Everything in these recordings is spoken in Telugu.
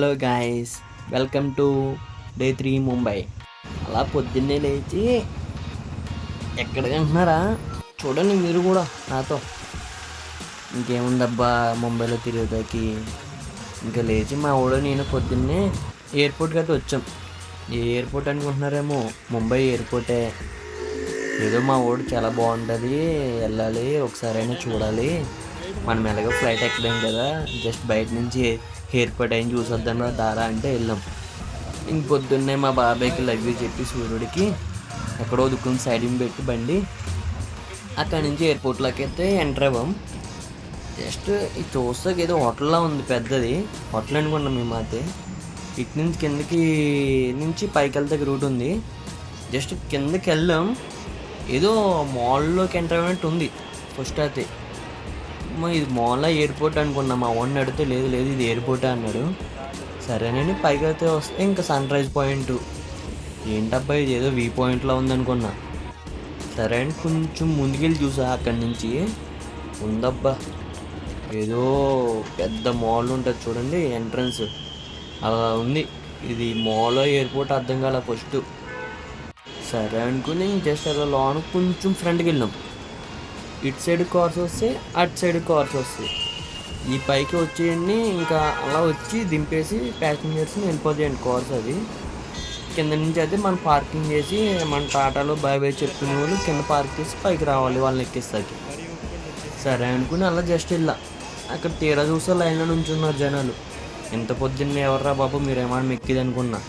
Hello guys, welcome to day 3 Mumbai. అలా పొద్దున్నే లేచి ఎక్కడికి అంటున్నారా? చూడండి మీరు కూడా నాతో. ఇంకేముందబ్బా ముంబైలో తిరిగేదానికి. ఇంకా లేచి మా ఊళ్ళో నేను పొద్దున్నే ఎయిర్పోర్ట్కి అయితే వచ్చాం. ఏ ఎయిర్పోర్ట్ అనుకుంటున్నారేమో, ముంబై ఎయిర్పోర్టే. ఏదో మా ఊడు చాలా బాగుంటుంది, వెళ్ళాలి ఒకసారైనా చూడాలి. మనం ఎలాగో ఫ్లైట్ ఎక్కలేం కదా, జస్ట్ బయట నుంచి ఎయిర్పోర్ట్ అయిన చూసొద్దాం దారా అంటే వెళ్ళాం. ఇంక పొద్దున్నే మా బాబాయ్కి లగ్గి చెప్పి సూర్యుడికి ఎక్కడో దుక్కుని సైడింగ్ పెట్టి బండి అక్కడి నుంచి ఎయిర్పోర్ట్లోకి అయితే ఎంటర్ అవ్వం. జస్ట్ ఇది చూస్తే ఏదో హోటల్లో ఉంది, పెద్దది హోటల్ అనుకున్నాం మేము. అయితే ఇటు నుంచి కిందకి నుంచి పైకి వెళ్తే రూట్ ఉంది. జస్ట్ కిందకి వెళ్ళాం, ఏదో మాల్లోకి ఎంటర్ అయినట్టు ఉంది. ఫస్ట్ అయితే ఇది మాల్లో ఎయిర్పోర్ట్ అనుకున్నా. మా వాడిని అడిగితే లేదు లేదు ఇది ఎయిర్పోర్టే అన్నాడు. సరేనండి పైకి అయితే వస్తే ఇంకా సన్ రైజ్ పాయింట్. ఏంటబ్బా ఇది ఏదో వ్యూ పాయింట్లో ఉందనుకున్నా. సరే అని కొంచెం ముందుకెళ్ళి చూసా, అక్కడి నుంచి ఉందబ్బా ఏదో పెద్ద మాల్ ఉంటుంది చూడండి, ఎంట్రన్స్ అలా ఉంది. ఇది మాల్లో ఎయిర్పోర్ట్ అర్థం కాల ఫస్ట్. సరే అనుకుని జస్ట్ అలా లోన కొంచెం ఫ్రంట్కి వెళ్ళాం. ఇటు సైడ్ కార్స్ వస్తాయి, అటు సైడ్ కార్స్ వస్తాయి. ఈ పైకి వచ్చేయండి, ఇంకా అలా వచ్చి దింపేసి ప్యాసింజర్స్ని వెళ్ళిపోతాయండి కార్స్. అది కింద నుంచి అయితే మనం పార్కింగ్ చేసి మన టాటాలో బాయ్ బాయ్ చెప్పుకునే వాళ్ళు కింద పార్క్ చేసి పైకి రావాలి వాళ్ళని ఎక్కిస్తాకి. సరే అనుకుని అలా జస్ట్ వెళ్ళా. అక్కడ తీరా చూస్తే లైన్లో నుంచున్నారు జనాలు. ఎంత పొద్దున్నే ఎవర్రా బాబు మీరేమన్నా ఎక్కిది అనుకున్నా.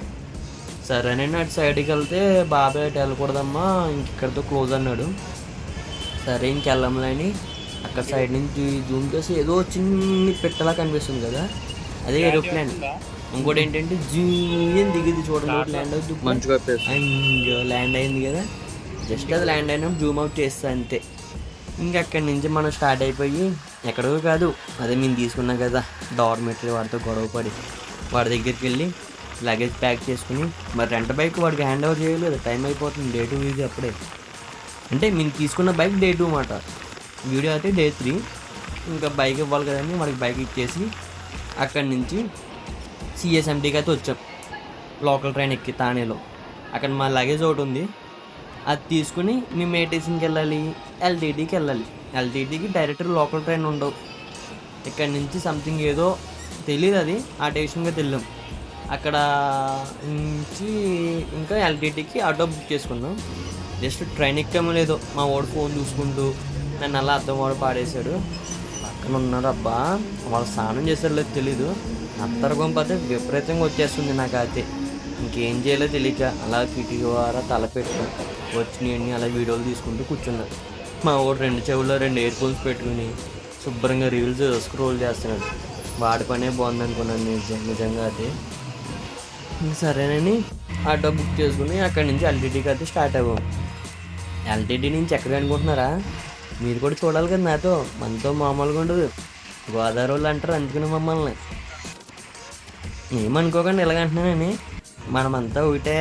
సరేనండి అటు సైడ్కి వెళ్తే బాబాయ్ అటు వెళ్ళకూడదమ్మా ఇంక ఇక్కడితో క్లోజ్ అన్నాడు. సరే ఇంకెళ్ళంలేని అక్కడ సైడ్ నుంచి జూమ్ చేసి ఏదో చిన్ని పెట్టలా కనిపిస్తుంది కదా, అదే ఏరోప్లేన్. ఇంకోటి ఏంటంటే జూమ్ దిగింది చూడండి, ల్యాండ్ అవుతుంది మంచిగా ల్యాండ్ అయింది కదా. జస్ట్ అది ల్యాండ్ అయినా జూమ్ అవుట్ చేస్తా అంతే. ఇంక అక్కడి నుంచి మనం స్టార్ట్ అయిపోయి ఎక్కడో కాదు, అదే మేము తీసుకున్నాం కదా డార్మెటరీ, వాడితో గొడవ పడి వాడి దగ్గరికి వెళ్ళి లగేజ్ ప్యాక్ చేసుకుని, మరి రెంట్ బైక్ వాడికి హ్యాండ్ ఓవర్ చేయలేదు, టైం అయిపోతుంది. డే 2 వీక్ అప్పుడే, అంటే మేము తీసుకున్న బైక్ డే 2 మాట, వీడియో అయితే డే 3. ఇంకా బైక్ ఇవ్వాలి కదండి, వాడికి బైక్ ఇచ్చేసి అక్కడి నుంచి సిఎస్ఎంటీకి అయితే వచ్చాం. లోకల్ ట్రైన్ ఎక్కి తానేలో అక్కడ మా లగేజ్ ఒకటి ఉంది, అది తీసుకుని మేము ఏ స్టేషన్కి వెళ్ళాలి, ఎల్టీటీకి వెళ్ళాలి. ఎల్టీటీకి డైరెక్ట్ లోకల్ ట్రైన్ ఉండవు. ఇక్కడ నుంచి సంథింగ్ ఏదో తెలియదు, అది ఆ స్టేషన్కి వెళ్ళాం. అక్కడ నుంచి ఇంకా ఎల్టీటీకి ఆటో బుక్ చేసుకున్నాం. జస్ట్ ట్రైన్ ఎక్కామో లేదో మా వాడు ఫోన్ చూసుకుంటూ నన్ను అలా అర్థం వాడు పాడేశాడు. పక్కన ఉన్నాడు అబ్బా, వాళ్ళు స్నానం చేశారు లేదు తెలీదు, అత్తరగొంపతే విపరీతంగా వచ్చేస్తుంది నాకు. అయితే ఇంకేం చేయాలో తెలియక అలా కిటికీ ద్వారా తల పెట్టు వచ్చినాయన్ని అలా వీడియోలు తీసుకుంటూ కూర్చున్నాడు. మా వాడు 2 చెవుల్లో 2 ఇయర్ ఫోన్స్ పెట్టుకుని శుభ్రంగా రీల్స్ స్క్రోల్ చేస్తున్నాడు. వాడి పనే బాగుంది అనుకున్నాను నిజంగా. అయితే సరేనని ఆటో బుక్ చేసుకుని అక్కడి నుంచి ఎల్టీటీకి అయితే స్టార్ట్ అవ్వం. ఎల్టీటీ నుంచి ఎక్కడ అనుకుంటున్నారా? మీరు కూడా చూడాలి కదా నాతో, మనతో మామూలుగా ఉండదు. గోదావరి వాళ్ళు అంటారు అందుకుని మమ్మల్ని. ఏమనుకోకండి ఇలాగంటున్నానని, మనమంతా ఒకటే.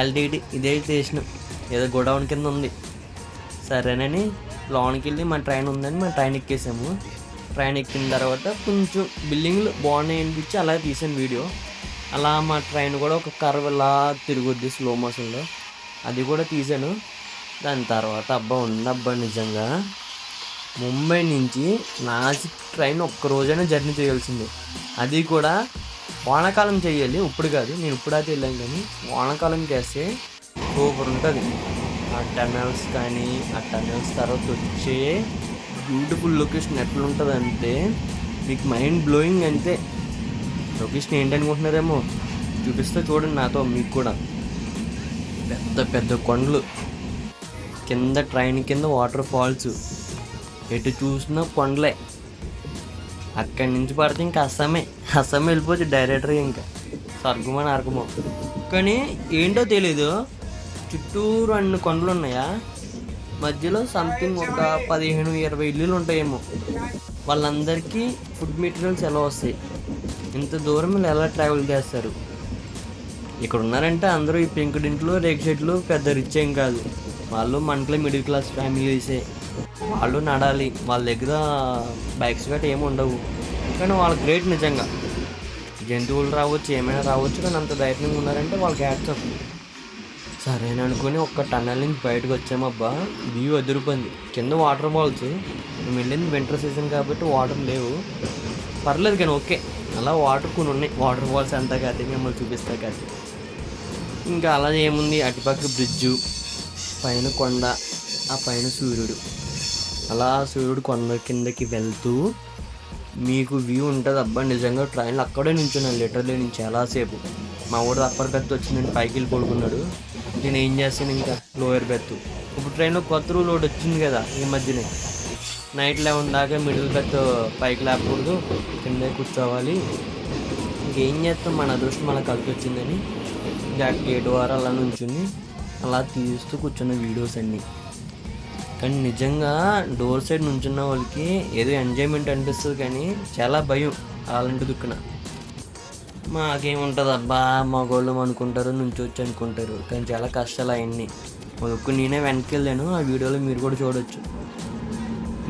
ఎల్టీటీ ఇదే స్టేషన్, ఏదో గోడౌన్ కింద ఉంది. సరేనని లోనికి వెళ్ళి మన ట్రైన్ ఉందని మన ట్రైన్ ఎక్కేసాము. ట్రైన్ ఎక్కిన తర్వాత కొంచెం బిల్డింగ్లు బాగున్నాయి అనిపించి అలా తీసాను వీడియో. అలా మా ట్రైన్ కూడా ఒక కర్వ్ ఇలా తిరుగుద్ది స్లో మోషన్లో, అది కూడా తీసాను. దాని తర్వాత అబ్బా ఉందబ్బా నిజంగా ముంబై నుంచి నాసిక్ ట్రైన్ ఒక్కరోజైనా జర్నీ చేయాల్సిందే. అది కూడా వానాకాలం చేయాలి, ఇప్పుడు కాదు. నేను ఇప్పుడైతే వెళ్ళాను, కానీ వానాకాలం చేస్తే సూపర్ ఉంటుంది. ఆ టనల్స్ కానీ ఆ టనల్స్ తర్వాత వచ్చే బ్యూటిఫుల్ లొకేషన్ ఎట్లా ఉంటుంది అంటే మీకు మైండ్ బ్లోయింగ్. అంతే లొకేషన్ ఏంటనుకుంటున్నారేమో, చూపిస్తే చూడండి నాతో మీకు కూడా. పెద్ద పెద్ద కొండలు, కింద ట్రైన్ కింద వాటర్ ఫాల్స్, ఎటు చూసినా కొండలే. అక్కడి నుంచి పడితే ఇంకా అస్సామే వెళ్ళిపోవచ్చు డైరెక్ట్గా, ఇంకా స్వర్గమో నరకమో. కానీ ఏంటో తెలీదు, చుట్టూరు అన్ని కొండలు ఉన్నాయా, మధ్యలో సంథింగ్ ఒక 15-20 ఇల్లులు ఉంటాయేమో. వాళ్ళందరికీ ఫుడ్ మెటీరియల్స్ ఎలా వస్తాయి, ఇంత దూరం ఎలా ట్రావెల్ చేస్తారు? ఇక్కడ ఉన్నారంటే అందరూ ఈ పెంకుడింట్లో రేక్ షెడ్లు పెద్ద రిచ్ ఏం కాదు, వాళ్ళు మనకి మిడిల్ క్లాస్ ఫ్యామిలీసే. వాళ్ళు నడాలి, వాళ్ళ దగ్గర బైక్స్ గట్రా ఏమి ఉండవు, కానీ వాళ్ళ గ్రేట్ నిజంగా. జంతువులు రావచ్చు, ఏమైనా రావచ్చు, కానీ అంత ధైర్యంగా ఉన్నారంటే వాళ్ళకి హ్యాట్సాఫ్. సరేనా అనుకుని ఒక్క టన్నెల్ నుంచి బయటకు వచ్చామబ్బా, వ్యూ ఎదురుపోయింది. కింద వాటర్ ఫాల్స్. మేము వెళ్ళింది వింటర్ సీజన్ కాబట్టి వాటర్ లేవు, పర్లేదు కానీ ఓకే. అలా వాటర్ కొన్ని ఉన్నాయి, వాటర్ ఫాల్స్ అంతా కాదు మిమ్మల్ని చూపిస్తా కాదు. ఇంకా అలా ఏముంది, అటుపక్క బ్రిడ్జు, పైన కొండ, ఆ పైన సూర్యుడు. అలా సూర్యుడు కొండ కిందకి వెళ్తూ మీకు వ్యూ ఉంటుంది అబ్బా. నిజంగా ట్రైన్లో అక్కడే నుంచున్నాను లిటర్లీ నేను చాలాసేపు. మా ఊడు అప్పర్ బెర్త్ వచ్చిందండి, పైకి వెళ్ళి పడుకున్నాడు. నేను ఏం చేస్తాను ఇంకా లోయర్ బెర్త్. ఇప్పుడు ట్రైన్లో కొత్త రూల్ ఒకటి వచ్చింది కదా ఈ మధ్యనే, నైట్ 11 దాకా మిడిల్ బెర్త్ పైకి లేకూడదు, కిందే కూర్చోవాలి. ఇంకేం చేస్తాం, మన అదృష్టం మనకు కలిసి వచ్చిందని ఇంకా గేటు వారు అలా నుంచుని అలా తీస్తూ కూర్చున్న వీడియోస్ అన్నీ. కానీ నిజంగా డోర్ సైడ్ నుంచున్న వాళ్ళకి ఏదో ఎంజాయ్మెంట్ అనిపిస్తుంది, కానీ చాలా భయం అలాంటి దుక్కున. మాకేముంటుంది అబ్బా, మగోళ్ళు అనుకుంటారు, నుంచి వచ్చి అనుకుంటారు, కానీ చాలా కష్టాలు అవన్నీ. దుక్కు నేనే వెనక్కి వెళ్ళాను, ఆ వీడియోలో మీరు కూడా చూడవచ్చు.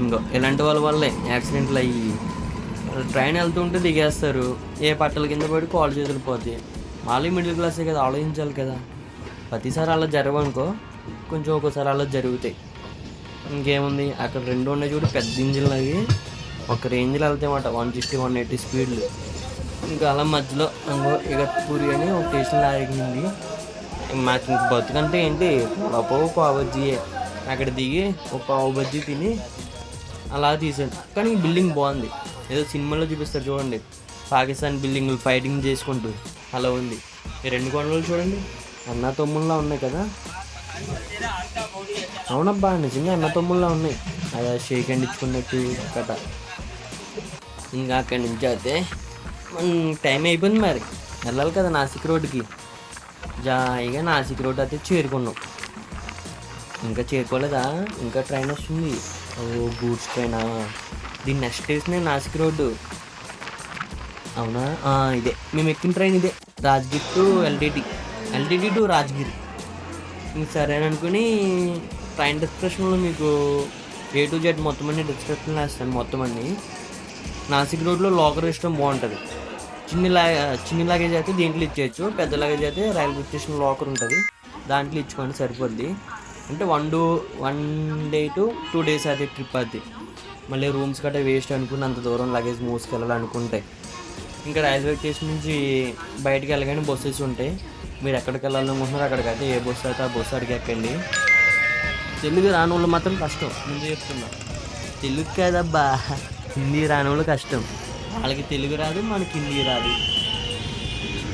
ఇంకో ఇలాంటి వాళ్ళ వల్లే యాక్సిడెంట్లు అయ్యి, ట్రైన్ వెళ్తుంటే దిగేస్తారు, ఏ పట్టల కింద పడి కాల్ చేతులు పోతాయి. మళ్ళీ మిడిల్ క్లాసే కదా, ఆలోచించాలి కదా. ప్రతిసారి అలా జరగవనుకో, కొంచెం ఒక్కోసారి అలా జరుగుతాయి. ఇంకేముంది, అక్కడ 2 ఉన్నాయి చూడు పెద్ద ఇంజిన్లు, అవి ఒక రేంజ్లో వెళ్తాయి అన్నమాట, 160, 180 స్పీడ్లు. ఇంకా అలా మధ్యలో ఇగత్పూరి అని ఒక స్టేషన్లో ఆగింది. మాకు ఇంక బతుకంటే ఏంటి, పావు బజ్జీయే. అక్కడ దిగి ఒక పావు బజ్జీ తిని అలా తీసాను. కానీ బిల్డింగ్ బాగుంది, ఏదో సినిమాలో చూపిస్తారు చూడండి, పాకిస్తాన్ బిల్డింగ్లు ఫైటింగ్ చేసుకుంటూ అలా ఉంది. ఈ 2 కొండలు చూడండి, అన్న తమ్ముళ్ళలా ఉన్నాయి కదా. అవునబ్బా, నిజంగా అన్న తమ్ముళ్ళలా ఉన్నాయి, అలా షేక్ హ్యాండ్ ఇచ్చుకున్నట్టు కథ. ఇంకా అక్కడి నుంచి అయితే టైం అయిపోయింది, మరి వెళ్ళాలి కదా నాసిక్ రోడ్డుకి. జాయిగా నాసిక్ రోడ్ అయితే చేరుకున్నాం. ఇంకా చేరుకోలేదా, ఇంకా ట్రైన్ వస్తుంది. ఓ గూడ్స్ ట్రైన్. దీని నెక్స్ట్ స్టేషనే నాసిక్ రోడ్డు. అవునా, ఇదే మేము ఎక్కిన ట్రైన్, ఇదే Rajgir to LTT to Rajgir. ఇంక సరేననుకుని ట్రైన్ డిస్క్రిప్షన్లో మీకు A to Z మొత్తం అన్ని డిస్క్రిప్షన్లో వేస్తాను మొత్తం అన్నీ. నాసిక్ రోడ్లో లాకర్ ఇష్టం బాగుంటుంది. చిన్న లగేజ్ అయితే దీంట్లో ఇచ్చేయచ్చు, పెద్ద లగేజ్ అయితే రైల్వే స్టేషన్ లాకర్ ఉంటుంది, దాంట్లో ఇచ్చుకోండి సరిపోద్ది. అంటే 1 day to 2 days అయితే ట్రిప్ అది. మళ్ళీ రూమ్స్ గట్రా వేస్ట్ అనుకుని అంత దూరం లగేజ్ మోసుకెళ్ళాలనుకుంటే. ఇంకా రైల్వే స్టేషన్ నుంచి బయటకు వెళ్ళగానే బస్సెస్ ఉంటాయి, మీరు ఎక్కడికి వెళ్ళాలనుకుంటున్నారో అక్కడికైతే ఏ బస్సు అయితే ఆ బస్సు అడిగి ఎక్కండి. తెలుగు రాని వాళ్ళు మాత్రం కష్టం, ముందు చెప్తున్నా. తెలుగు కాదబ్బా, హిందీ రాని వాళ్ళు కష్టం. వాళ్ళకి తెలుగు రాదు, మనకి హిందీ రాదు.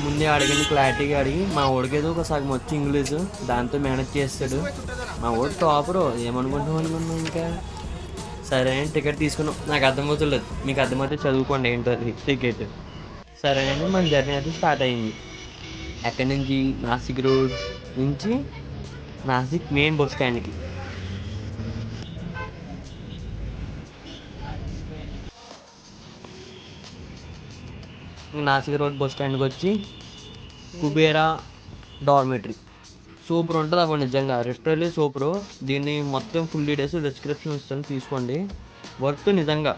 ముందే అడిగిన క్లారిటీగా అడిగి, మా ఓడికేదో ఒక సగం వచ్చి ఇంగ్లీషు, దాంతో మేనేజ్ చేస్తాడు. మా ఓడి టాపరు, ఏమనుకుంటాం. ఇంకా సరే అని టికెట్ తీసుకున్నాం. నాకు అర్థమవుతులేదు, మీకు అర్థమైతే చదువుకోండి ఏంటో అది టికెట్. సరే అని మన జర్నీ అయితే స్టార్ట్ అయింది. ఎక్కడి నుంచి, నాసిక్ రోడ్ నుంచి నాసిక్ మెయిన్ బస్ స్టాండ్కి. నాసిక్ రోడ్ బస్ స్టాండ్కి వచ్చి కుబేరా డార్మెటరీ సూపర్ ఉంటుంది అప్పుడు, నిజంగా రెస్టారెంట్ సూపరు. దీన్ని మొత్తం ఫుల్ డీటెయిల్స్ డిస్క్రిప్షన్ ఇస్తాను, తీసుకోండి. వర్త్ నిజంగా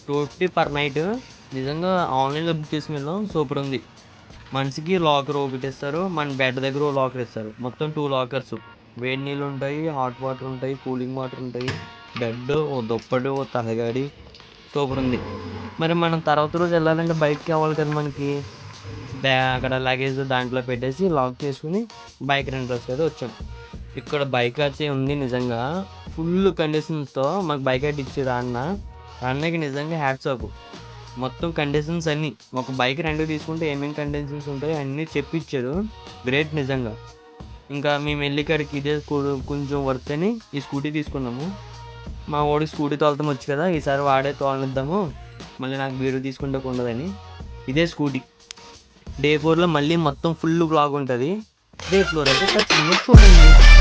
250 per night. నిజంగా ఆన్లైన్లో బుక్ చేసుకుని వెళ్ళాం, సూపర్ ఉంది. మనిషికి లాకర్ ఒకటి ఇస్తారు, మన బెడ్ దగ్గర లాకర్ ఇస్తారు, మొత్తం 2 లాకర్స్. వేడి నీళ్ళు ఉంటాయి, హాట్ వాటర్ ఉంటాయి, కూలింగ్ వాటర్ ఉంటాయి, బెడ్, ఓ దుప్పటి, ఓ తలగాడి, సూపర్ ఉంది. మరి మనం తర్వాత రోజు వెళ్ళాలంటే బైక్ కావాలి కదా మనకి. అక్కడ లగేజ్ దాంట్లో పెట్టేసి లాక్ చేసుకుని బైక్ రెంట్కి అయితే వచ్చాం. ఇక్కడ బైక్ అయితే ఉంది నిజంగా ఫుల్ కండిషన్స్తో. మాకు బైక్ అయితే ఇచ్చారు అన్నకి నిజంగా హ్యాట్స్ ఆఫ్. మొత్తం కండిషన్స్ అన్నీ, ఒక బైక్ రెంట్కి తీసుకుంటే ఏమేమి కండిషన్స్ ఉంటాయో అన్నీ చెప్పిచ్చారు, గ్రేట్ నిజంగా. ఇంకా మేము వెళ్ళి కాడికి ఇదే కొంచెం వర్త్ అని ఈ స్కూటీ తీసుకున్నాము. మా వాడికి స్కూటీ తోలతం వచ్చు కదా, ఈసారి వాడే తోలనిద్దాము, మళ్ళీ నాకు బీరు తీసుకుంటే ఉండదని ఇదే స్కూటీ. Day 4లో మళ్ళీ మొత్తం ఫుల్ బ్లాగ్ ఉంటుంది. Day 4 అయితే చూడండి.